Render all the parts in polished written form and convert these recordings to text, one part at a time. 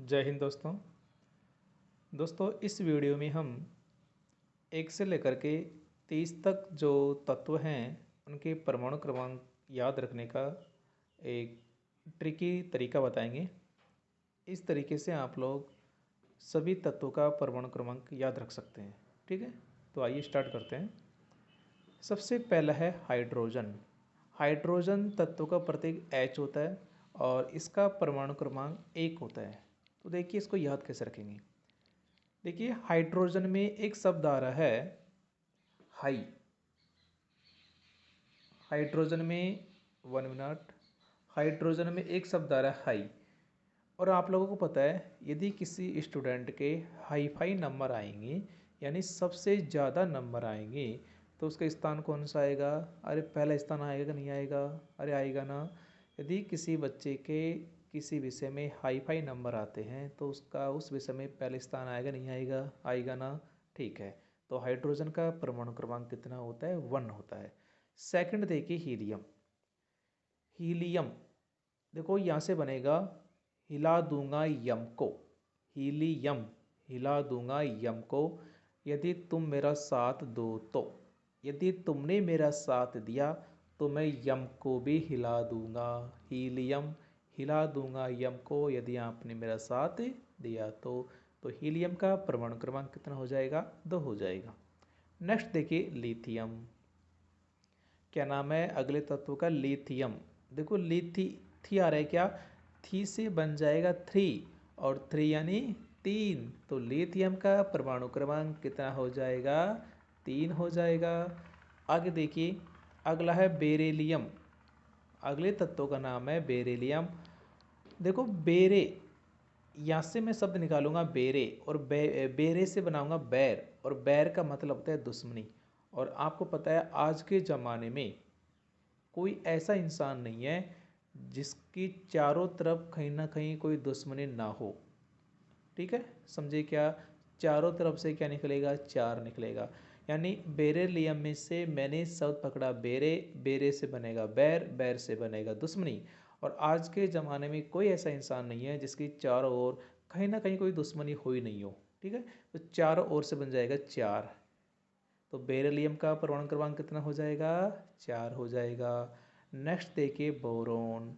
जय हिंद दोस्तों। इस वीडियो में हम 1 से लेकर के 30 तक जो तत्व हैं उनके परमाणु क्रमांक याद रखने का एक ट्रिकी तरीका बताएंगे। इस तरीके से आप लोग सभी तत्वों का परमाणु क्रमांक याद रख सकते हैं। ठीक है, तो आइए स्टार्ट करते हैं। सबसे पहला है हाइड्रोजन। हाइड्रोजन तत्व का प्रतीक H होता है और इसका परमाणु क्रमांक 1 होता है। तो देखिए इसको याद कैसे रखेंगे। देखिए हाइड्रोजन में एक शब्द आ रहा है हाई। हाइड्रोजन में 1 मिनट। हाइड्रोजन में एक शब्द आ रहा है हाई। और आप लोगों को पता है यदि किसी स्टूडेंट के हाई फाई नंबर आएंगे यानी सबसे ज़्यादा नंबर आएंगे तो उसका स्थान कौन सा आएगा? अरे पहला स्थान आएगा कि नहीं आएगा? अरे आएगा ना। यदि किसी बच्चे के किसी विषय में हाई फाई नंबर आते हैं तो उसका उस विषय में पहला स्थान आएगा नहीं आएगा? आएगा ना। ठीक है, तो हाइड्रोजन का परमाणु क्रमांक कितना होता है? 1 होता है। सेकंड देखिए हीलियम। हीलियम देखो यहाँ से बनेगा हिला दूंगा यम को। हीलियम, हिला दूंगा यम को। यदि तुम मेरा साथ दो तो, यदि तुमने मेरा साथ दिया तो मैं यम को भी हिला दूंगा। हीलियम, हिला दूंगा यम को यदि आपने मेरा साथ दिया तो हीलियम का परमाणु क्रमांक कितना हो जाएगा? 2 हो जाएगा। नेक्स्ट देखिए लिथियम। क्या नाम है अगले तत्व का? लिथियम। देखो थी आ रहा है क्या? थी से बन जाएगा 3 और 3 यानी 3, तो लिथियम का परमाणु क्रमांक कितना हो जाएगा? 3 हो जाएगा। आगे देखिए अगला है बेरिलियम। अगले तत्व का नाम है बेरिलियम। देखो बेरे, यहाँ से मैं शब्द निकालूंगा बेरे और बेरे से बनाऊंगा बैर, और बैर का मतलब होता है दुश्मनी। और आपको पता है आज के ज़माने में कोई ऐसा इंसान नहीं है जिसकी चारों तरफ कहीं ना कहीं कोई दुश्मनी ना हो। ठीक है, समझे क्या? चारों तरफ से क्या निकलेगा? 4 निकलेगा। यानी बेरिलियम में से मैंने शब्द पकड़ा बेरे, बेरे से बनेगा बैर, बैर से बनेगा दुश्मनी। और आज के ज़माने में कोई ऐसा इंसान नहीं है जिसकी चारों ओर कहीं ना कहीं कोई दुश्मनी हो ही नहीं हो। ठीक है, तो चारों ओर से बन जाएगा 4। तो बेरिलियम का परमाणु क्रमांक कितना हो जाएगा? 4 हो जाएगा। नेक्स्ट देखिए बोरोन।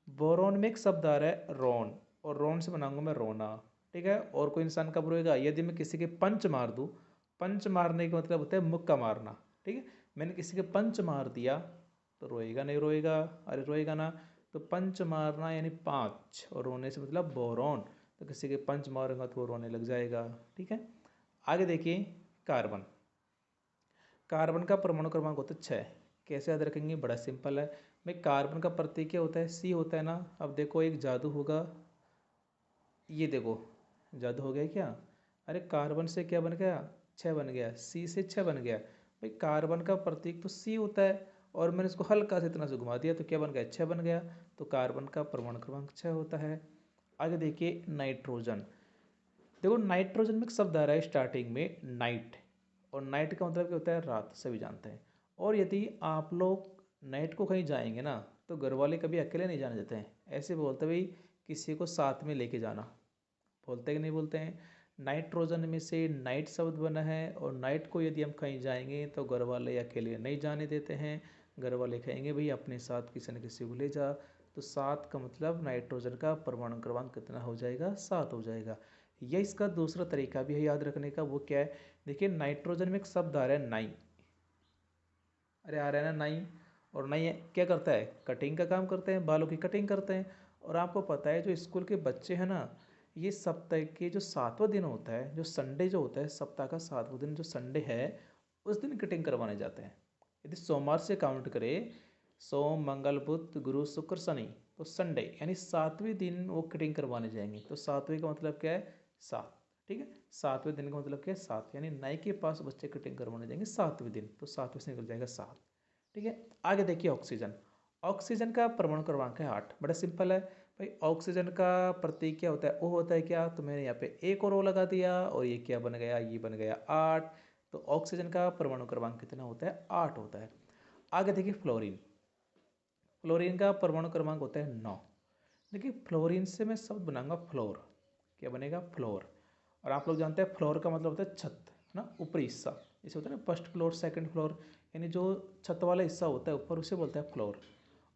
बोरोन में एक शब्द आ रहा है रोन, और रोन से बनाऊंगा मैं रोना। ठीक है, और कोई इंसान कब रोएगा? यदि मैं किसी के पंच मार दूँ। पंच मारने का मतलब होता है मुक्का मारना। ठीक है, मैंने किसी के पंच मार दिया तो रोएगा नहीं रोएगा? अरे रोएगा ना। तो पंच मारना यानी 5, और रोने से मतलब बोरोन। तो किसी के पंच मारूंगा तो वो रोने लग जाएगा। ठीक है, आगे देखिए कार्बन। कार्बन का परमाणु क्रमांक होता है 6। कैसे याद रखेंगे? बड़ा सिंपल है भाई। कार्बन का प्रतीक क्या होता है? सी होता है ना। अब देखो एक जादू होगा, ये देखो जादू हो गया क्या? अरे कार्बन से क्या बन गया? 6 बन गया। सी से 6 बन गया भाई। कार्बन का प्रतीक तो सी होता है और मैंने इसको हल्का से इतना से घुमा दिया तो क्या बन गया? 6 बन गया। तो कार्बन का परमाणु क्रमांक 6 होता है। आगे देखिए नाइट्रोजन। देखो नाइट्रोजन में एक शब्द आ रहा है स्टार्टिंग में नाइट, और नाइट का मतलब क्या होता है? रात, सभी जानते हैं। और यदि आप लोग नाइट को कहीं जाएंगे ना तो घर वाले कभी अकेले नहीं जाने देते हैं। ऐसे बोलते भाई किसी को साथ में लेके जाना, बोलते कि नहीं बोलते हैं? नाइट्रोजन में से नाइट शब्द बना है, और नाइट को यदि हम कहीं जाएंगे तो घर वाले अकेले नहीं जाने देते हैं। घर वाले कहेंगे भाई अपने साथ किसी न किसी को ले जा। तो 7 का मतलब नाइट्रोजन का परमाणु क्रमांक कितना हो जाएगा? 7 हो जाएगा। यह इसका दूसरा तरीका भी है याद रखने का। वो क्या है? देखिए नाइट्रोजन में एक शब्द आ रहा है नाई। अरे आ रहा है ना नाई। और नाई क्या करता है? कटिंग का काम करते हैं, बालों की कटिंग करते हैं। और आपको पता है जो स्कूल के बच्चे हैं ना, ये सप्ताह के जो 7वां दिन होता है, जो संडे जो होता है, सप्ताह का 7वां दिन जो संडे है, उस दिन कटिंग करवाने जाते हैं। यदि सोमवार से काउंट करें, सोम मंगल बुध गुरु शुक्र शनि, तो संडे यानी 7वें दिन वो कटिंग करवाने जाएंगे। तो 7वें का मतलब क्या है? 7। ठीक है, 7वें दिन का मतलब क्या है? 7, यानी नाई के पास बच्चे कटिंग करवाने जाएंगे 7वें दिन, तो 7वें से निकल जाएगा 7। ठीक है, आगे देखिए ऑक्सीजन। ऑक्सीजन का परमाणु क्रमांक है 8। बड़ा सिंपल है भाई। ऑक्सीजन का प्रतीक क्या होता है? ओ होता है क्या? तो मैंने यहाँ पे एक और ओ लगा दिया और ये क्या बन गया? ये बन गया 8। तो ऑक्सीजन का परमाणु क्रमांक कितना होता है? 8 होता है। आगे देखिए फ्लोरीन। फ्लोरीन का परमाणु क्रमांक होता है 9। देखिए फ्लोरीन से मैं शब्द बनाऊंगा फ्लोर। क्या बनेगा, फ्लोर। और आप लोग जानते हैं फ्लोर का मतलब होता है छत, है ना, ऊपरी हिस्सा। जैसे होता है ना फर्स्ट फ्लोर सेकंड फ्लोर, यानी जो छत वाला हिस्सा होता है ऊपर, उसे बोलते हैं फ्लोर।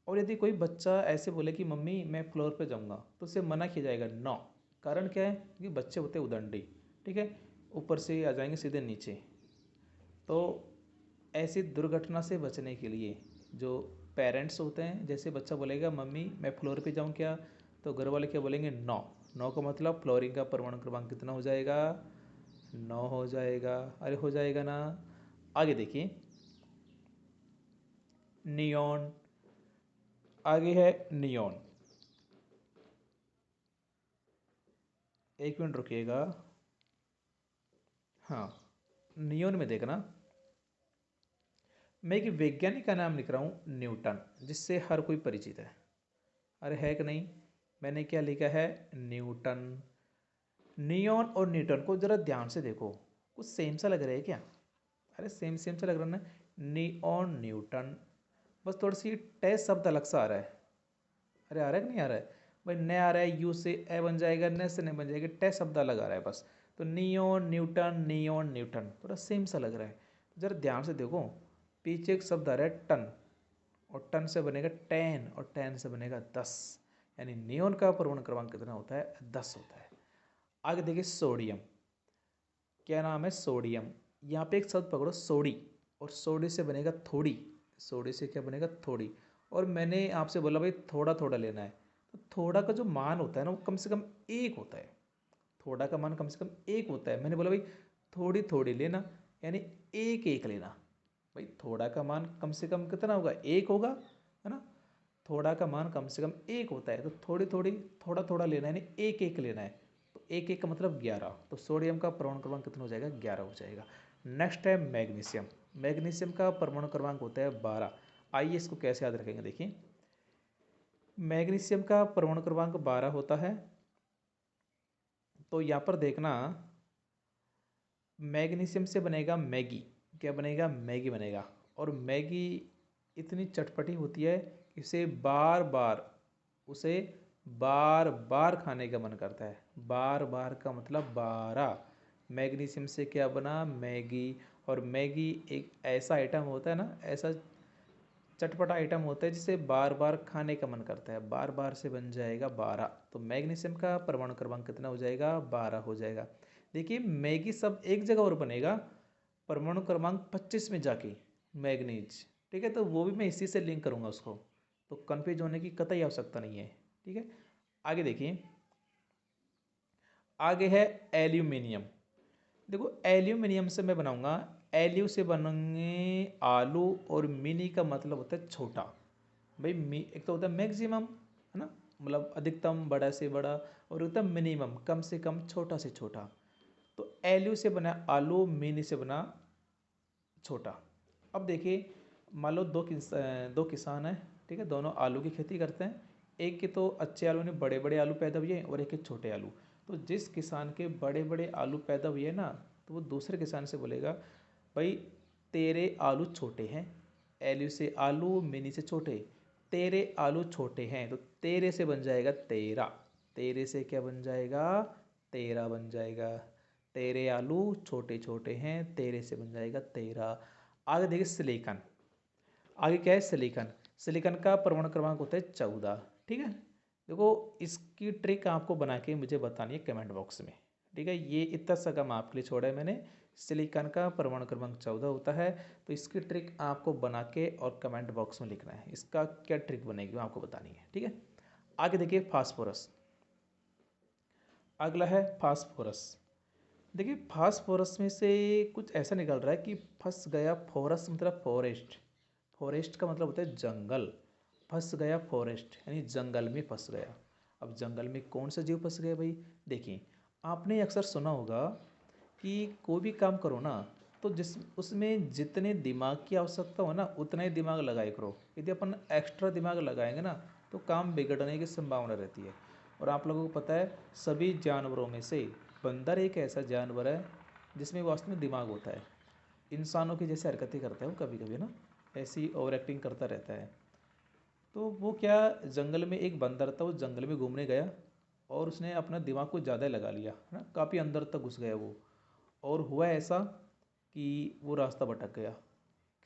और यदि कोई बच्चा ऐसे बोले कि मम्मी मैं फ्लोर पे जाऊंगा, तो उसे मना किया जाएगा, नो। कारण क्या है, कि बच्चे होते हैं उदंडी, ठीक है, ऊपर से आ जाएंगे सीधे नीचे। तो ऐसी दुर्घटना से बचने के लिए जो पेरेंट्स होते हैं, जैसे बच्चा बोलेगा मम्मी मैं फ्लोर पे जाऊँ क्या, तो घर वाले क्या बोलेंगे, नो। नो का मतलब फ्लोरिंग का परमाणु क्रमांक कितना हो जाएगा, 9 हो जाएगा। अरे हो जाएगा ना। आगे देखिए, नियॉन। आगे है नियॉन। एक मिनट रुकिएगा। हाँ, नियॉन में देखना, मैं एक वैज्ञानिक का नाम लिख रहा हूँ न्यूटन, जिससे हर कोई परिचित है। अरे है कि नहीं, मैंने क्या लिखा है, न्यूटन। नियॉन और न्यूटन को जरा ध्यान से देखो, कुछ सेम सा लग रहा है क्या, अरे सेम सेम सा लग रहा है ना, नियॉन न्यूटन। बस थोड़ी सी टे शब्द अलग सा आ रहा है। अरे आ रहा है कि नहीं आ रहा है भाई, न आ रहा है, यू से ए बन जाएगा, न से नहीं बन जाएगा, टे शब्द अलग आ रहा है बस। तो नियॉन न्यूटन, नियॉन न्यूटन थोड़ा सेम सा लग रहा है। जरा ध्यान से देखो, पीछे एक शब्द आ रहा है टन, और टन से बनेगा 10, और 10 से बनेगा 10, यानी नियॉन का परमाणु क्रमांक कितना होता है, 10 होता है। आगे देखिए सोडियम। क्या नाम है, सोडियम। यहाँ पे एक शब्द पकड़ो, सोडी, और सोडी से बनेगा थोड़ी, सोडी से क्या बनेगा, थोड़ी। और मैंने आपसे बोला भाई थोड़ा थोड़ा लेना है, तो थोड़ा का जो मान होता है ना, वो कम से कम एक होता है। थोड़ा का मान कम से कम एक होता है। मैंने बोला भाई थोड़ी थोड़ी लेना, यानी एक एक लेना। भाई थोड़ा का मान कम से कम कितना होगा, एक होगा, है ना। थोड़ा का मान कम से कम एक होता है, तो थोड़ी थोड़ी, थोड़ा थोड़ा लेना है, यानी एक एक लेना है। तो एक एक का मतलब 11, तो सोडियम का परमाणु क्रमांक कितना हो जाएगा, 11 हो जाएगा। नेक्स्ट है मैग्नीशियम। मैग्नीशियम का परमाणु क्रमांक होता है 12। आइए इसको कैसे याद रखेंगे, देखिए मैग्नीशियम का परमाणु क्रमांक 12 होता है। तो यहाँ पर देखना, मैग्नीशियम से बनेगा मैगी। क्या बनेगा, मैगी बनेगा। और मैगी इतनी चटपटी होती है कि उसे बार बार खाने का मन करता है। बार बार का मतलब 12। मैग्नीशियम से क्या बना, मैगी। और मैगी एक ऐसा आइटम होता है ना, ऐसा चटपटा आइटम होता है जिसे बार बार खाने का मन करता है। बार बार से बन जाएगा 12। तो मैग्नीशियम का परमाणु क्रमांक कितना हो जाएगा, 12 हो जाएगा। देखिए मैगी सब एक जगह और बनेगा, परमाणु क्रमांक 25 में जाके मैग्नीज, ठीक है। तो वो भी मैं इसी से लिंक करूँगा उसको, तो कन्फ्यूज होने की कतई आवश्यकता नहीं है, ठीक है। आगे देखिए, आगे है एल्यूमिनियम। देखो एल्यूमिनियम से मैं बनाऊंगा, एल्यू से बनेंगे आलू, और मिनी का मतलब होता है छोटा। भाई एक तो होता है मैक्सिमम, है ना, मतलब अधिकतम बड़ा से बड़ा, और होता है मिनिमम कम से कम छोटा से छोटा। तो एल्यू से बना आलू, मिनी से बना छोटा। अब देखिए, मान लो दो किसान हैं, ठीक है, दोनों आलू की खेती करते हैं। एक के तो अच्छे आलू ने बड़े बड़े आलू पैदा हुए, और एक के छोटे आलू। तो जिस किसान के बड़े बड़े आलू पैदा हुए ना, तो वो दूसरे किसान से बोलेगा भाई तेरे आलू छोटे हैं। एलयू से आलू, मिनी से छोटे। तेरे आलू छोटे हैं, तो तेरे से बन जाएगा तेरा। तेरे से क्या बन जाएगा, तेरा बन जाएगा। तेरे आलू छोटे छोटे हैं, तेरे से बन जाएगा तेरा। आगे देखिए सिलिकॉन। आगे क्या है, सिलिकॉन। सिलिकॉन का परमाणु क्रमांक होता है 14, ठीक है। देखो इसकी ट्रिक आपको बना के मुझे बतानी है कमेंट बॉक्स में, ठीक है। ये इतना सा काम आपके लिए छोड़ा है मैंने। सिलिकॉन का परमाणु क्रमांक 14 होता है, तो इसकी ट्रिक आपको बना के और कमेंट बॉक्स में लिखना है, इसका क्या ट्रिक बनेगी वो आपको बतानी है, ठीक है। आगे देखिए फास्फोरस। अगला है फास्फोरस। देखिए फास्फोरस में से कुछ ऐसा निकल रहा है कि फंस गया फॉरस, मतलब फॉरेस्ट। फॉरेस्ट का मतलब होता है जंगल। फंस गया फॉरेस्ट, यानी जंगल में फंस गया। अब जंगल में कौन सा जीव फंस गया भाई, देखिए आपने अक्सर सुना होगा कि कोई भी काम करो ना, तो जिस उसमें जितने दिमाग की आवश्यकता हो ना, उतना ही दिमाग लगाए करो। यदि अपन एक्स्ट्रा दिमाग लगाएंगे ना, तो काम बिगड़ने की संभावना रहती है। और आप लोगों को पता है, सभी जानवरों में से बंदर एक ऐसा जानवर है जिसमें वास्तव में दिमाग होता है। इंसानों की जैसे हरकतें करता है वो कभी कभी ना, ऐसी ओवर एक्टिंग करता रहता है। तो वो क्या, जंगल में एक बंदर था, वो जंगल में घूमने गया, और उसने अपना दिमाग को ज़्यादा लगा लिया है ना, काफ़ी अंदर तक घुस गया वो, और हुआ ऐसा कि वो रास्ता भटक गया।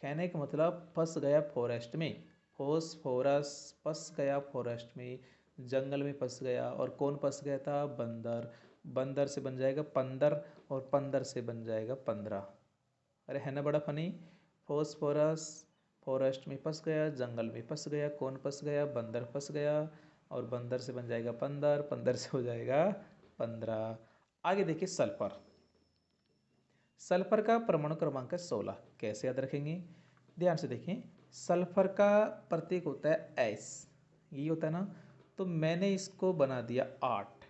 कहने का मतलब फंस गया फॉरेस्ट में, फंस गया फॉरेस्ट में, जंगल में फंस गया। और कौन फंस गया था? बंदर। बंदर से बन जाएगा पंदर, और पंदर से बन जाएगा 15। अरे है ना बड़ा फनी। फॉस्फोरस फॉरेस्ट में फंस गया, जंगल में फंस गया, कौन फंस गया? बंदर फंस गया, और बंदर से बन जाएगा पंदर, पंदर से हो जाएगा 15। आगे देखिए सल्फर। सल्फर का परमाणु क्रमांक है 16। कैसे याद रखेंगे? ध्यान से देखें, सल्फर का प्रतीक होता है एस, यही होता है ना। तो मैंने इसको बना दिया 8,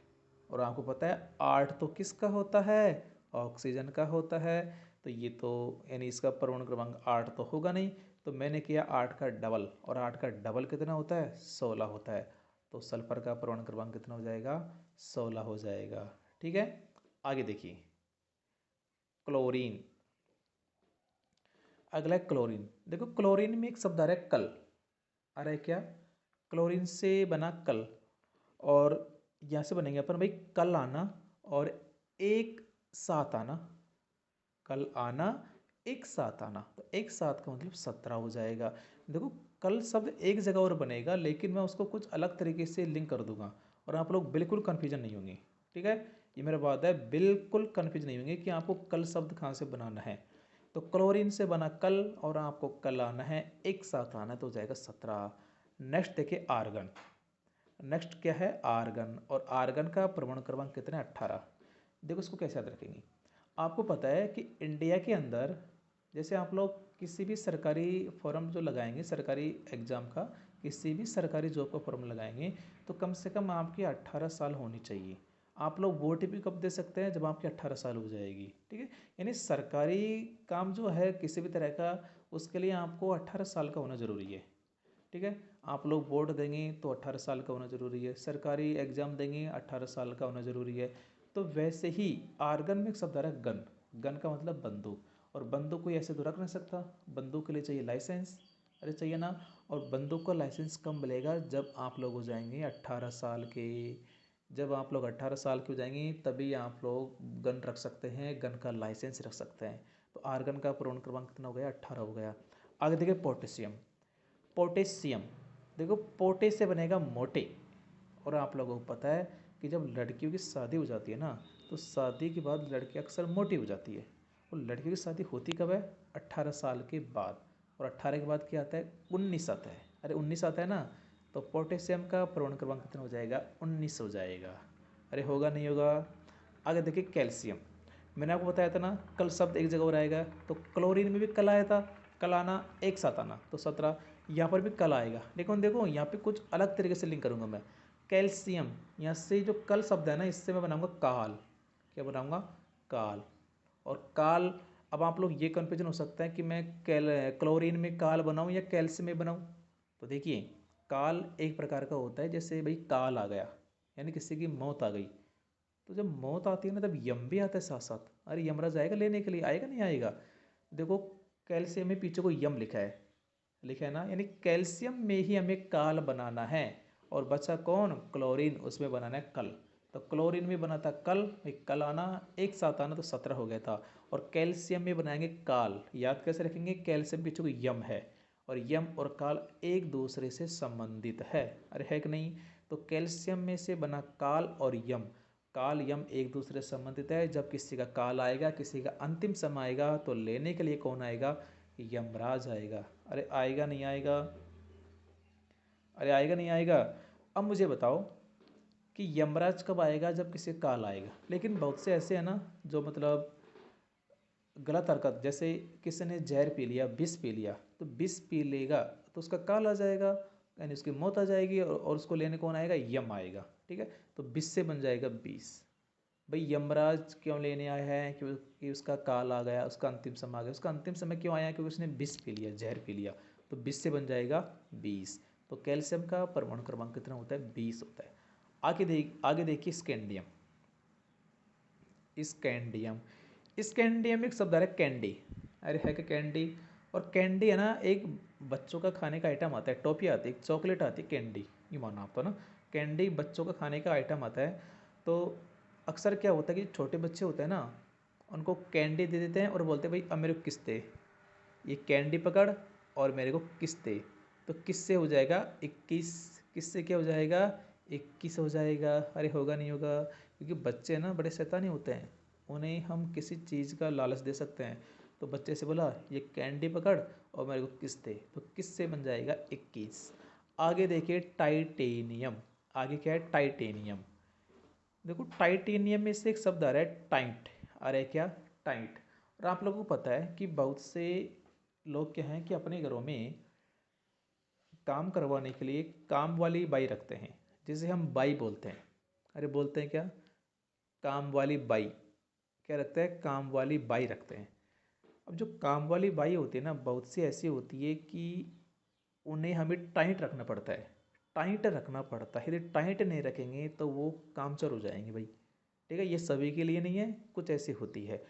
और आपको पता है 8 तो किसका होता है? ऑक्सीजन का होता है। तो ये तो यानी इसका परमाणु क्रमांक 8 तो होगा नहीं, तो मैंने किया 8 का डबल, और 8 का डबल कितना होता है? 16 होता है। तो सल्फर का परमाणु क्रमांक कितना हो जाएगा? 16 हो जाएगा। ठीक है, आगे देखिए क्लोरीन। अगला है क्लोरीन। देखो क्लोरीन में एक शब्द आ रहा है कल, आ रहा है क्या? क्लोरीन से बना कल, और यहाँ से बनेंगे अपन भाई कल आना और एक साथ आना। कल आना एक साथ आना, तो एक साथ का मतलब 17 हो जाएगा। देखो कल शब्द एक जगह और बनेगा, लेकिन मैं उसको कुछ अलग तरीके से लिंक कर दूंगा, और आप लोग बिल्कुल कन्फ्यूजन नहीं होंगे। ठीक है, ये मेरा बात है, बिल्कुल कन्फ्यूजन नहीं होंगे कि आपको कल शब्द कहाँ से बनाना है। तो क्लोरीन से बना कल, और आपको कल आना है, एक साथ आना है, तो हो जाएगा 17। नेक्स्ट देखिए आर्गन। नेक्स्ट क्या है? आर्गन। और आर्गन का परमाणु क्रमांक कितना है? 18। देखो इसको कैसे याद रखेंगे? आपको पता है कि इंडिया के अंदर जैसे आप लोग किसी भी सरकारी फॉर्म जो लगाएंगे, सरकारी एग्ज़ाम का, किसी भी सरकारी जॉब का फॉर्म लगाएंगे, तो कम से कम आपकी 18 साल होनी चाहिए। आप लोग वोट भी कब दे सकते हैं? जब आपकी 18 साल हो जाएगी। ठीक है, यानी सरकारी काम जो है किसी भी तरह का, उसके लिए आपको 18 साल का होना ज़रूरी है। ठीक है, आप लोग वोट देंगे तो 18 साल का होना ज़रूरी है, सरकारी एग्ज़ाम देंगे 18 साल का होना ज़रूरी है। तो वैसे ही आर्गन में एक शब्द आ रहा है गन। गन का मतलब बंदूक, और बंदूक कोई ऐसे तो रख नहीं सकता, बंदूक के लिए चाहिए लाइसेंस। अरे चाहिए ना। और बंदूक का लाइसेंस कब मिलेगा? जब आप लोग हो जाएंगे 18 साल के। जब आप लोग 18 साल के हो जाएंगे तभी आप लोग गन रख सकते हैं, गन का लाइसेंस रख सकते हैं। तो आर्गन का पूर्ण क्रमांक कितना हो गया? 18 हो गया। आगे देखिए पोटेशियम। पोटेशियम, देखो पोटे से बनेगा मोटे, और आप लोगों को पता है कि जब लड़कियों की शादी हो जाती है ना, तो शादी के बाद लड़की अक्सर मोटी हो जाती है। और लड़कियों की शादी होती कब है? 18 साल के बाद। और 18 के बाद क्या आता है? 19 आता है। अरे 19 आता है ना, तो पोटेशियम का परमाणु क्रमांक कितना हो जाएगा? 19 हो जाएगा। अरे होगा नहीं होगा? आगे देखिए कैल्शियम। मैंने आपको बताया था ना कल शब्द एक जगह और आएगा, तो क्लोरीन में भी कल आया था, कल आना एक साथ आना, तो 17। यहाँ पर भी कल आएगा, लेकिन देखो यहाँ पे कुछ अलग तरीके से लिंक करूँगा मैं। कैल्शियम, यहाँ से जो कल शब्द है ना, इससे मैं बनाऊँगा काल। क्या बनाऊँगा? काल। और काल, अब आप लोग ये कन्फ्यूजन हो सकता है कि मैं क्लोरीन में काल बनाऊँ या कैल्शियम में बनाऊँ। तो देखिए काल एक प्रकार का होता है, जैसे भाई काल आ गया यानी किसी की मौत आ गई, तो जब मौत आती है ना तब यम भी आता है साथ साथ। अरे यमराज आएगा लेने के लिए, आएगा नहीं आएगा? देखो कैल्शियम में पीछे को यम लिखा है, लिखा है ना, यानी कैल्शियम में ही हमें काल बनाना है। और बचा कौन? क्लोरीन, उसमें बनाना है कल। तो क्लोरीन में बना था कल, भाई कल आना एक साथ आना, तो 17 हो गया था। और कैल्शियम में बनाएंगे काल। याद कैसे रखेंगे? कैल्शियम पीछे को यम है, और यम और काल एक दूसरे से संबंधित है। अरे है कि नहीं? तो कैल्शियम में से बना काल और यम, काल यम एक दूसरे से संबंधित है। जब किसी का काल आएगा, किसी का अंतिम समय आएगा, तो लेने के लिए कौन आएगा? यमराज आएगा। अरे आएगा नहीं आएगा? अरे आएगा नहीं आएगा? अब मुझे बताओ कि यमराज कब आएगा? जब किसी का काल आएगा। लेकिन बहुत से ऐसे हैं ना जो मतलब गलत हरकत, जैसे किसी ने जहर पी लिया, विष पी लिया, तो विष पी लेगा तो उसका काल आ जाएगा, यानी उसकी मौत आ जाएगी, और उसको लेने कौन आएगा? यम आएगा। ठीक है, तो विष से बन जाएगा 20। भाई यमराज क्यों लेने आया है? क्योंकि उसका काल आ गया, उसका अंतिम समय आ गया। उसका अंतिम समय क्यों आया? क्योंकि उसने विष पी लिया, जहर पी लिया, तो 20 से बन जाएगा 20। तो कैल्शियम का परमाणु क्रमांक कितना होता है? 20 होता है। आगे देखिए स्कैंडियम। स्कैंडियम, स्कैंडियम में एक शब्द आ रहा है कैंडी। अरे है कि कैंडी? और कैंडी है ना, एक बच्चों का खाने का आइटम आता है, टॉफी आती है, चॉकलेट आती है, कैंडी, ये माना आपको ना। कैंडी बच्चों का खाने का आइटम आता है, तो अक्सर क्या होता है कि छोटे बच्चे होते हैं ना, उनको कैंडी दे देते हैं और बोलते हैं भाई अब मेरे को किस दे, ये कैंडी पकड़ और मेरे को किस दे। तो किस से हो जाएगा 21, किस से क्या हो जाएगा 21 हो जाएगा। अरे होगा नहीं होगा, क्योंकि बच्चे ना बड़े शैतानी होते हैं, उन्हें हम किसी चीज़ का लालच दे सकते हैं। तो बच्चे से बोला ये कैंडी पकड़ और मेरे को किस दे, तो किस से बन जाएगा 21। आगे देखिए टाइटेनियम, आगे क्या है टाइटेनियम। देखो टाइटेनियम में से एक शब्द आ रहा है टाइट, आ रहा है क्या टाइट। और आप लोगों को पता है कि बहुत से लोग क्या हैं कि अपने घरों में काम करवाने के लिए काम वाली बाई रखते हैं, जिसे हम बाई बोलते हैं। अरे बोलते हैं क्या, काम वाली बाई। क्या रखते हैं, काम वाली बाई रखते हैं। अब जो काम वाली बाई होती है ना, बहुत सी ऐसी होती है कि उन्हें हमें टाइट रखना पड़ता है, टाइट रखना पड़ता है। यदि टाइट नहीं रखेंगे तो वो कामचोर हो जाएंगे भाई। ठीक है, ये सभी के लिए नहीं है, कुछ ऐसी होती है।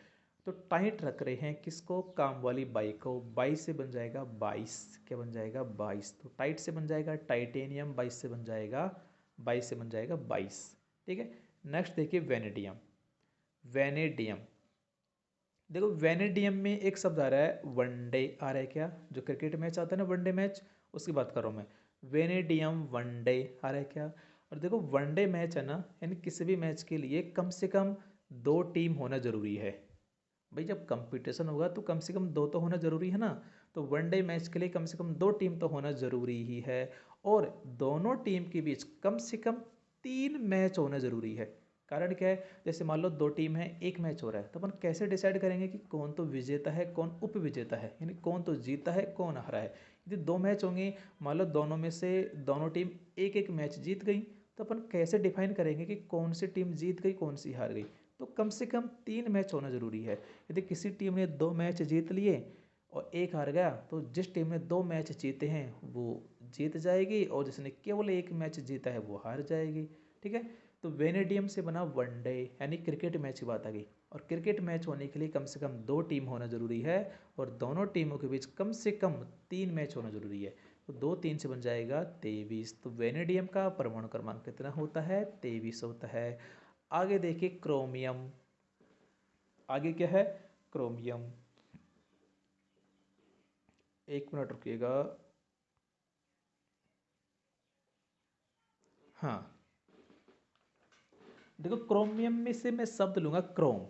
तो टाइट रख रहे हैं किसको, काम वाली बाई को। 22 से बन जाएगा 22, क्या बन जाएगा 22। तो टाइट से बन जाएगा टाइटेनियम, 22 से बन जाएगा 22 से बन जाएगा 22। ठीक है, नेक्स्ट देखिए वेनेडियम। वेनेडियम, देखो वेनेडियम में एक शब्द आ रहा है वनडे, आ रहा है क्या, जो क्रिकेट मैच आता है ना वनडे मैच, उसकी बात कर रहा हूँ मैं। वेनेडियम वनडे आ रहा है क्या। और देखो वनडे मैच है ना, यानी किसी भी मैच के लिए कम से कम 2 टीम होना जरूरी है। भाई जब कंपटीशन होगा तो कम से कम 2 तो होना जरूरी है ना। तो वनडे मैच के लिए कम से कम 2 टीम तो होना जरूरी ही है। और दोनों टीम के बीच कम से कम 3 मैच होना जरूरी है। कारण क्या है, जैसे मान लो 2 टीम है, एक मैच हो रहा है, तो अपन कैसे डिसाइड करेंगे कि कौन तो विजेता है कौन उप विजेता है, यानी कौन तो जीता है कौन हारा है। यदि 2 मैच होंगे, मान लो दोनों में से दोनों टीम एक एक मैच जीत गई, तो अपन कैसे डिफाइन करेंगे कि कौन सी टीम जीत गई कौन सी हार गई। तो कम से कम 3 मैच होना जरूरी है। यदि किसी टीम ने 2 मैच जीत लिए और एक हार गया, तो जिस टीम ने 2 मैच जीते हैं वो जीत जाएगी, और जिसने केवल एक मैच जीता है वो हार जाएगी। ठीक है, तो वेनेडियम से बना वनडे, यानी क्रिकेट मैच की बात आ गई। और क्रिकेट मैच होने के लिए कम से कम 2 टीम होना जरूरी है, और दोनों टीमों के बीच कम से कम 3 मैच होना जरूरी है। तो 2 3 से बन जाएगा 23। तो वेनेडियम का परमाणु क्रमांक कितना होता है, 23 होता है। आगे देखिए क्रोमियम, आगे क्या है क्रोमियम। 1 मिनट रुकिएगा। हाँ, देखो क्रोमियम में से मैं शब्द लूंगा क्रोम।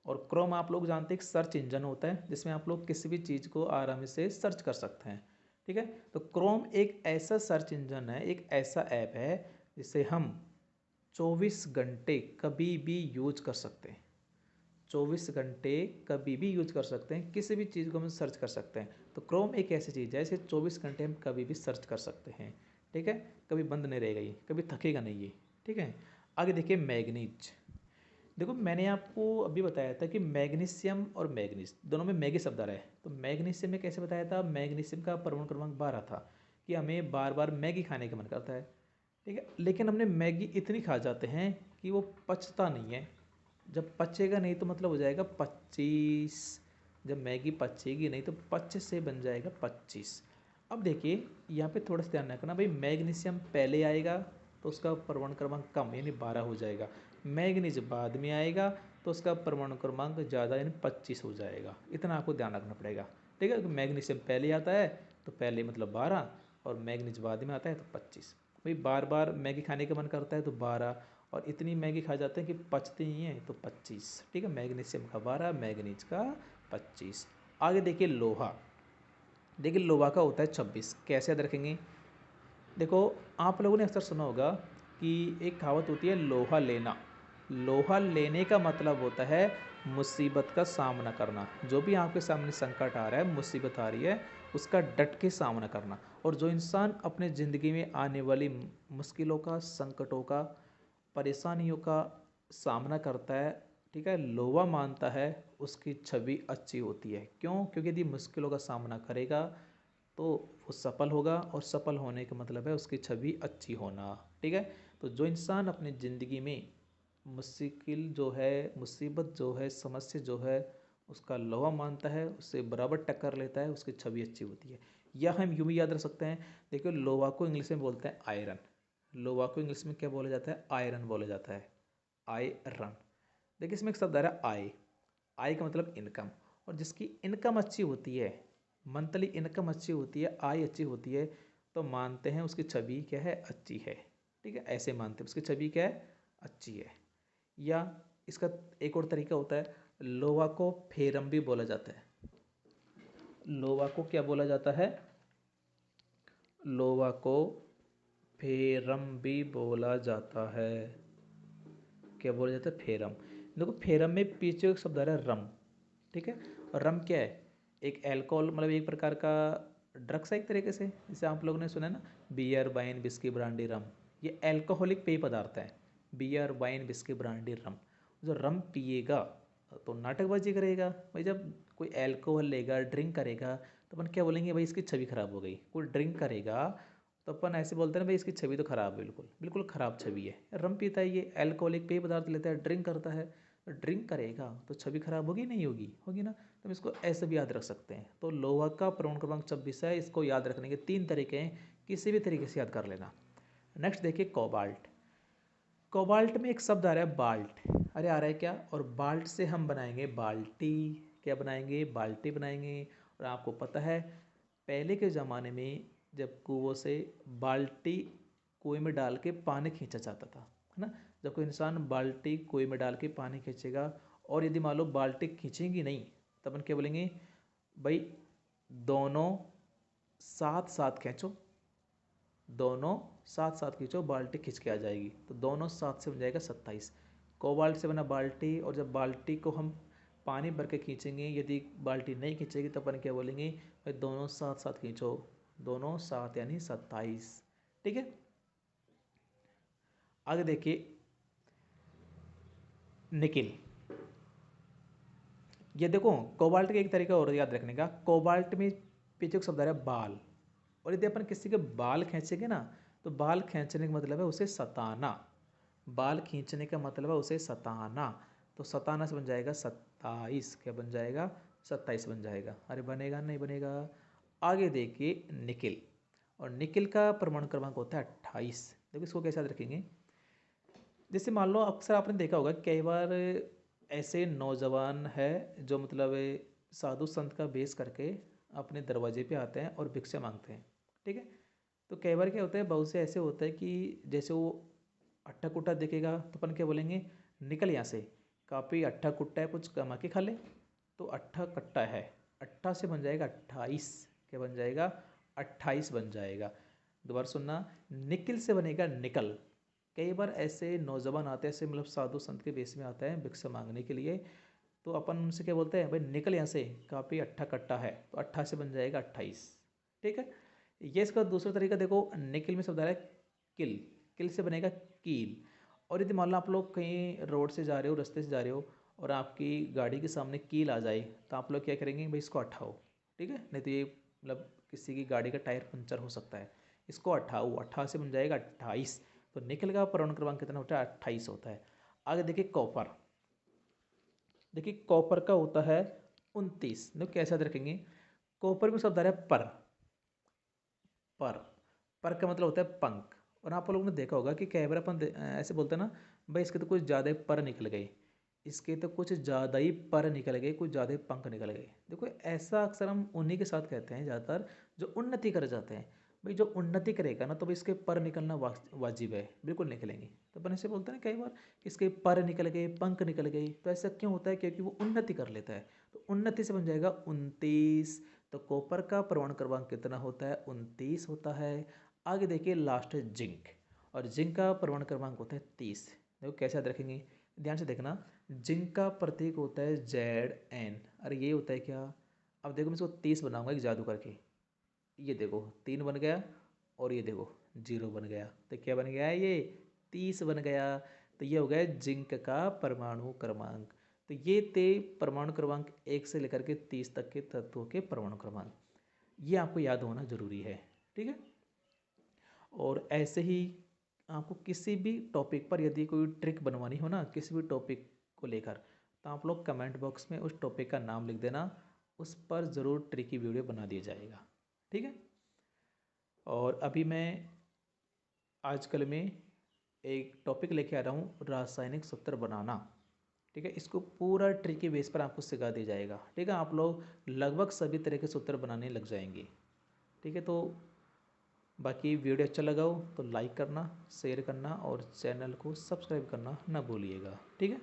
और क्रोम आप लोग जानते हैं एक सर्च इंजन होता है, जिसमें आप लोग किसी भी चीज़ को आराम से सर्च कर सकते हैं। ठीक है, तो क्रोम एक ऐसा सर्च इंजन है, एक ऐसा ऐप है जिसे हम 24 घंटे कभी भी यूज कर सकते हैं। 24 घंटे कभी भी यूज कर सकते हैं, किसी भी चीज़ को हम सर्च कर सकते हैं। तो क्रोम एक ऐसी चीज़ है इसे 24 घंटे हम कभी भी सर्च कर सकते हैं। ठीक है, कभी बंद नहीं रहेगा ये, कभी थकेगा नहीं ये। ठीक है, आगे देखिए मैग्नीज। देखो मैंने आपको अभी बताया था कि मैग्नीशियम और मैग्नीज दोनों में मैगी शब्द आ रहा है। तो मैग्नीशियम में कैसे बताया था, मैग्नीशियम का परमाणु क्रमांक 12 था, कि हमें बार बार मैगी खाने का मन करता है। ठीक है, लेकिन हमने मैगी इतनी खा जाते हैं कि वो पचता नहीं है। जब पचेगा नहीं तो मतलब हो जाएगा 25। जब मैगी पचेगी नहीं तो 25 से बन जाएगा 25। अब देखिए यहाँ पे थोड़ा सा ध्यान रखना भाई, मैग्नीशियम पहले आएगा तो उसका परमाणु क्रमांक कम यानी 12 हो जाएगा। मैग्नीज बाद में आएगा तो उसका परमाणु क्रमांक ज़्यादा यानी 25 हो जाएगा। इतना आपको ध्यान रखना पड़ेगा। ठीक है, मैग्नीशियम पहले आता है तो पहले मतलब 12, और मैग्नीज बाद में आता है तो 25। भाई बार बार मैगी खाने का मन करता है तो 12, और इतनी मैगी खा जाते हैं कि पचती ही हैं तो 25। ठीक है, मैग्नीशियम का 12, मैग्नीज का 25। आगे देखिए लोहा। देखिए लोहा का होता है 26, कैसे याद रखेंगे। देखो आप लोगों ने अक्सर सुना होगा कि एक कहावत होती है लोहा लेना। लोहा लेने का मतलब होता है मुसीबत का सामना करना। जो भी आपके सामने संकट आ रहा है, मुसीबत आ रही है, उसका डट के सामना करना। और जो इंसान अपने ज़िंदगी में आने वाली मुश्किलों का, संकटों का, परेशानियों का सामना करता है, ठीक है, लोहा मानता है, उसकी छवि अच्छी होती है। क्यों, क्योंकि यदि मुश्किलों का सामना करेगा तो वो सफल होगा, और सफल होने का मतलब है उसकी छवि अच्छी होना। ठीक है, तो जो इंसान अपनी ज़िंदगी में मुश्किल जो है, मुसीबत जो है, समस्या जो है, उसका लोहा मानता है, उससे बराबर टक्कर लेता है, उसकी छवि अच्छी होती है। या हम यूँ भी याद रख सकते हैं, देखिए लोहा को इंग्लिश में बोलते हैं आयरन। लोहा को इंग्लिश में क्या बोला जाता है? आयरन बोला जाता है, आयरन। देखिए इसमें एक शब्द आ रहा है आय। आय का मतलब इनकम, और जिसकी इनकम अच्छी होती है, मंथली इनकम अच्छी होती है, आय अच्छी होती है, तो मानते हैं उसकी छवि क्या है? अच्छी है। ठीक है, ऐसे मानते हैं उसकी छवि क्या है? अच्छी है। या इसका एक और तरीका होता है, लोहा को फेरम भी बोला जाता है। लोहा को क्या बोला जाता है? लोहा को फेरम भी बोला जाता है। क्या बोला जाता है? फेरम। देखो फेरम में पीछे एक शब्द आ रहा है रम। ठीक है, और रम क्या है? एक अल्कोहल, मतलब एक प्रकार का ड्रग्स है एक तरीके से, जैसे आप लोगों ने सुना है ना, बियर वाइन विस्की ब्रांडी रम, ये अल्कोहलिक पेय पदार्थ है। बियर वाइन विस्की ब्रांडी रम। जो रम पिएगा तो नाटकबाजी करेगा भाई। जब कोई अल्कोहल लेगा, ड्रिंक करेगा, तो अपन क्या बोलेंगे? भाई इसकी छवि खराब हो गई। कोई ड्रिंक करेगा तो अपन ऐसे बोलते हैं भाई इसकी छवि तो खराब है, बिल्कुल बिल्कुल खराब छवि है। रम पीता है, ये अल्कोहलिक पेय पदार्थ लेता है, ड्रिंक करता है, तो ड्रिंक करेगा तो छवि खराब होगी नहीं होगी? होगी ना। तो हम इसको ऐसे भी याद रख सकते हैं। तो लोहा का प्रमाण क्रमांक 26 है। इसको याद रखने के 3 तरीके हैं, किसी भी तरीके से याद कर लेना। नेक्स्ट देखिए कोबाल्ट। कोबाल्ट में एक शब्द आ रहा है बाल्ट। अरे आ रहा है क्या? और बाल्ट से हम बनाएंगे बाल्टी। क्या बनाएंगे? बाल्टी बनाएंगे। और आपको पता है पहले के ज़माने में जब कुओं से बाल्टी कुएं में डाल के पानी खींचा जाता था, है ना। जब कोई इंसान बाल्टी कुएं में डाल के पानी खींचेगा, और यदि मान लो बाल्टी खींचेंगी नहीं, तब अपन क्या बोलेंगे? भाई दोनों साथ साथ खींचो, दोनों साथ साथ खींचो, बाल्टी खींच के आ जाएगी। तो दोनों साथ से बन जाएगा 27। कोबाल्ट से बना बाल्टी। और जब बाल्टी को हम पानी भर के खींचेंगे, यदि बाल्टी नहीं खींचेगी तो अपन क्या बोलेंगे? भाई दोनों साथ साथ खींचो, दोनों साथ यानी 27। ठीक है, आगे देखिए निकिल। ये देखो कोबाल्ट का एक तरीका और याद रखने का, कोबाल्ट में पीछे एक शब्द आ रहा है बाल। और यदि अपन किसी के बाल खींचेंगे ना, तो बाल खींचने का मतलब है उसे सताना। बाल खींचने का मतलब है उसे सताना। तो सताना से बन जाएगा 27। क्या बन जाएगा? 27 बन जाएगा। अरे बनेगा नहीं बनेगा? आगे देखिए निकिल। और निकिल का परमाणु क्रमांक होता है 28। देखो इसको कैसे याद रखेंगे? जैसे मान लो अक्सर आपने देखा होगा कई बार ऐसे नौजवान है जो मतलब साधु संत का वेश करके अपने दरवाजे पे आते हैं और भिक्षा मांगते हैं। ठीक है, तो कई बार क्या होता है, बहुत से ऐसे होता है कि जैसे वो अट्ठा कुट्टा दिखेगा तो अपन क्या बोलेंगे? निकल यहाँ से, काफ़ी अट्ठा कुट्टा है, कुछ कमा के खा ले। तो अट्ठा कट्टा है, अट्ठा से बन जाएगा 28। क्या बन जाएगा? 28 बन जाएगा। दोबारा सुनना, निकिल से बनेगा निकल। कई बार ऐसे नौजवान आते हैं, ऐसे मतलब साधु संत के वेश में आता है भिक्षा मांगने के लिए, तो अपन उनसे क्या बोलते हैं? भाई निकल यहाँ से, काफ़ी अट्ठा कट्टा है। तो अट्ठा से बन जाएगा 28। ठीक है, ये इसका दूसरा तरीका देखो, निकिल में शब्द आ रहा है किल। किल से बनेगा कील। और यदि मान लो आप लोग कहीं रोड से जा रहे हो, रास्ते से जा रहे हो, और आपकी गाड़ी के सामने कील आ जाए, तो आप लोग क्या करेंगे? भाई इसको हटाओ। ठीक है, नहीं तो ये मतलब किसी की गाड़ी का टायर पंचर हो सकता है। इसको हटाओ, 28 से बन जाएगा 28। तो निकल का परमाणु क्रमांक कितना होता है? 28 होता है। आगे देखिए कॉपर। देखिए कॉपर का होता है 29। देखो कैसे याद रखेंगे? कॉपर में शब्द आ रहा है पर। पर, पर का मतलब होता है पंख। और आप लोगों ने देखा होगा कि कई बार अपन ऐसे बोलते हैं ना, भाई इसके तो कुछ ज़्यादा ही पर निकल गए, इसके तो कुछ ज़्यादा ही पर निकल गए, कुछ ज़्यादा ही पंख निकल गए। देखो ऐसा अक्सर हम उन्हीं के साथ कहते हैं ज़्यादातर जो उन्नति कर जाते हैं। भाई जो उन्नति करेगा ना, तो भाई इसके पर निकलना वाजिब है, बिल्कुल निकलेंगे। तो अपन ऐसे बोलते हैं ना कई बार कि इसके पर निकल गए, पंख निकल गए। तो ऐसा क्यों होता है? क्योंकि वो उन्नति कर लेता है। तो उन्नति से बन जाएगा 29। तो कॉपर का परमाणु क्रमांक कितना होता है? 29 होता है। आगे देखिए लास्ट है जिंक। और जिंक का परमाणु क्रमांक होता है 30। देखो कैसे याद रखेंगे? ध्यान से देखना, जिंक का प्रतीक होता है Zn। अरे ये होता है क्या? अब देखो मैं इसको 30 बनाऊंगा एक जादू करके। ये देखो 3 बन गया, और ये देखो 0 बन गया। तो क्या बन गया है? ये 30 बन गया। तो ये हो गया जिंक का परमाणु क्रमांक। तो ये थे परमाणु क्रमांक 1 से लेकर के 30 तक के तत्वों के परमाणु क्रमांक। ये आपको याद होना जरूरी है। ठीक है, और ऐसे ही आपको किसी भी टॉपिक पर यदि कोई ट्रिक बनवानी हो ना, किसी भी टॉपिक को लेकर, तो आप लोग कमेंट बॉक्स में उस टॉपिक का नाम लिख देना, उस पर ज़रूर ट्रिक की वीडियो बना दिया जाएगा। ठीक है, और अभी मैं आजकल मैं एक टॉपिक लेके आ रहा हूँ, रासायनिक सूत्र बनाना। ठीक है, इसको पूरा ट्रिक के बेस पर आपको सिखा दिया जाएगा। ठीक है, आप लोग लगभग सभी तरह के सूत्र बनाने लग जाएंगे। ठीक है, तो बाकी वीडियो अच्छा लगा हो तो लाइक करना, शेयर करना और चैनल को सब्सक्राइब करना ना भूलिएगा। ठीक है।